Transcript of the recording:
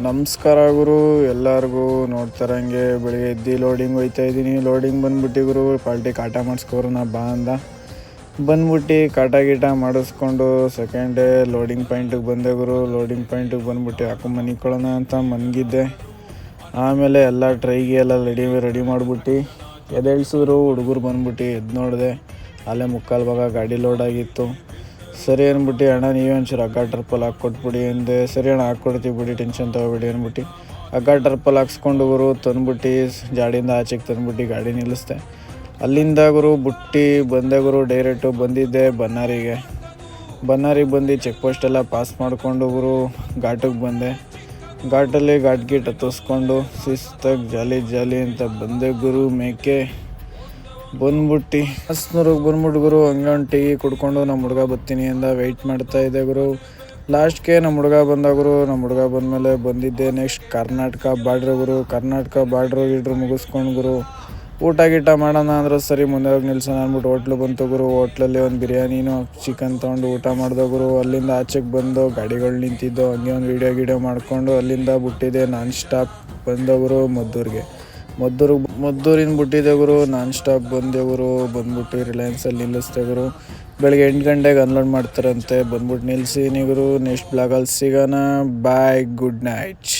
ನಮಸ್ಕಾರ ಗುರು ಎಲ್ಲರಿಗೂ. ನೋಡ್ತಾರಂಗೆ ಬೆಳಿಗ್ಗೆ ಎದ್ದು ಲೋಡಿಂಗ್ ಹೋಯ್ತಾ ಇದ್ದೀನಿ. ಲೋಡಿಂಗ್ ಬಂದ್ಬಿಟ್ಟು ಗುರು ಪಾಲ್ಟಿ ಕಾಟ ಮಾಡಿಸ್ಕೋರೋಣ ಬಾ ಅಂದ. ಬಂದ್ಬಿಟ್ಟು ಕಾಟ ಗೀಟ ಮಾಡಿಸ್ಕೊಂಡು ಸೆಕೆಂಡ್ ಡೇ ಲೋಡಿಂಗ್ ಪಾಯಿಂಟಿಗೆ ಬಂದೆ ಗುರು. ಲೋಡಿಂಗ್ ಪಾಯಿಂಟಿಗೆ ಬಂದ್ಬಿಟ್ಟು ಯಾಕೋ ಮನಿಕೊಳ್ಳೋಣ ಅಂತ ಮನ್ಗಿದ್ದೆ. ಆಮೇಲೆ ಎಲ್ಲ ಟ್ರೈಗೆ ಎಲ್ಲ ರೆಡಿ ಮಾಡಿಬಿಟ್ಟು ಎದ್ದೇಳ್ಸಿದ್ರು ಹುಡುಗರು. ಬಂದ್ಬಿಟ್ಟು ಎದ್ದು ನೋಡಿದೆ, ಅಲ್ಲೇ ಮುಕ್ಕಾಲು ಭಾಗ ಗಾಡಿ ಲೋಡ್ ಆಗಿತ್ತು. ಸರಿ ಅಂದ್ಬಿಟ್ಟು ಅಣ್ಣ ನೀವೇ ಒಂಚೂರು ಹಗ್ಗ ಟರ್ಪಲ್ ಹಾಕ್ಕೊಟ್ಬಿಡಿ ಅಂದೆ. ಸರಿ ಅಣ್ಣ ಹಾಕ್ಕೊಡ್ತೀವಿ ಬಿಡಿ, ಟೆನ್ಷನ್ ತೊಗೊಬಿಡಿ ಅಂದ್ಬಿಟ್ಟು ಹಗ್ಗ ಟರ್ಪಲ್ ಹಾಕ್ಸ್ಕೊಂಡು ಗುರು ತಂದ್ಬಿಟ್ಟು ಜಾಡಿಯಿಂದ ಆಚೆಗೆ ತಂದ್ಬಿಟ್ಟು ಗಾಡಿ ನಿಲ್ಲಿಸ್ದೆ. ಅಲ್ಲಿಂದ ಗುರು ಬುಟ್ಟಿ ಬಂದೆ ಗುರು. ಡೈರೆಕ್ಟು ಬಂದಿದ್ದೆ ಬನ್ನಾರಿಗೆ ಬಂದು ಚೆಕ್ ಪೋಸ್ಟೆಲ್ಲ ಪಾಸ್ ಮಾಡಿಕೊಂಡು ಗುರು ಘಾಟಿಗೆ ಬಂದೆ. ಘಾಟಲ್ಲಿ ಗೀಟ್ ಹತ್ತಿಸ್ಕೊಂಡು ಶಿಸ್ತಾಗಿ ಜಾಲಿ ಅಂತ ಬಂದೆ ಗುರು. ಮೇಕೆ ಬಂದ್ಬಿಟ್ಟು ಹಸ್ನೂರಿಗೆ ಬಂದ್ಬಿಟ್ಟು ಗುರು ಹಂಗೆ ಒಂದು ಟೀ ಕುಡ್ಕೊಂಡು ನಮ್ಮ ಹುಡುಗ ಬರ್ತೀನಿ ಅಂದ. ವೆಯ್ಟ್ ಮಾಡ್ತಾಯಿದ್ದೆ ಗುರು. ಲಾಸ್ಟ್ಗೆ ನಮ್ಮ ಹುಡುಗ ಬಂದ ಗುರು. ನಮ್ಮ ಹುಡುಗ ಬಂದಮೇಲೆ ಬಂದಿದ್ದೆ ನೆಕ್ಸ್ಟ್ ಕರ್ನಾಟಕ ಬಾರ್ಡ್ರ್ ಗುರು. ಕರ್ನಾಟಕ ಬಾರ್ಡ್ರು ಮುಗಿಸ್ಕೊಂಡು ಗುರು ಊಟ ಗೀಟ ಮಾಡೋಣ ಅಂದ್ರೆ ಸರಿ ಮುಂದೆ ಹೋಗಿ ನಿಲ್ಸೋಣ ಅಂದ್ಬಿಟ್ಟು ಹೋಟ್ಲು ಬಂತು ಗುರು. ಹೋಟ್ಲಲ್ಲಿ ಒಂದು ಬಿರಿಯಾನಿನೂ ಚಿಕನ್ ತೊಗೊಂಡು ಊಟ ಮಾಡಿದೆ ಗುರು. ಅಲ್ಲಿಂದ ಆಚೆಗೆ ಬಂದು ಗಾಡಿಗಳು ನಿಂತಿದ್ದು ಹಂಗೆ ಒಂದು ವೀಡಿಯೋ ಮಾಡಿಕೊಂಡು ಅಲ್ಲಿಂದ ಬಿಟ್ಟಿದ್ದೆ ನಾನ್ ಸ್ಟಾಪ್ ಬಂದೆ ಗುರು ಮದ್ದೂರಿಂದ ಬಿಟ್ಟಿದ್ದೆ ಗುರು. ನಾನ್ ಸ್ಟಾಪ್ ಬಂದೆ ಗುರು. ಬಂದ್ಬಿಟ್ಟು ರಿಲಯನ್ಸಲ್ಲಿ ನಿಲ್ಲಿಸ್ದೆ ಗುರು. ಬೆಳಗ್ಗೆ 8 ಗಂಟೆಗೆ ಅನ್ಲೋಡ್ ಮಾಡ್ತಾರಂತೆ. ಬಂದ್ಬಿಟ್ಟು ನಿಲ್ಲಿಸಿದ್ದೀನಿ ಗುರು. ನೆಕ್ಸ್ಟ್ ಬ್ಲಾಗಲ್ಲಿ ಸಿಗೋಣ. ಬಾಯ್, ಗುಡ್ ನೈಟ್.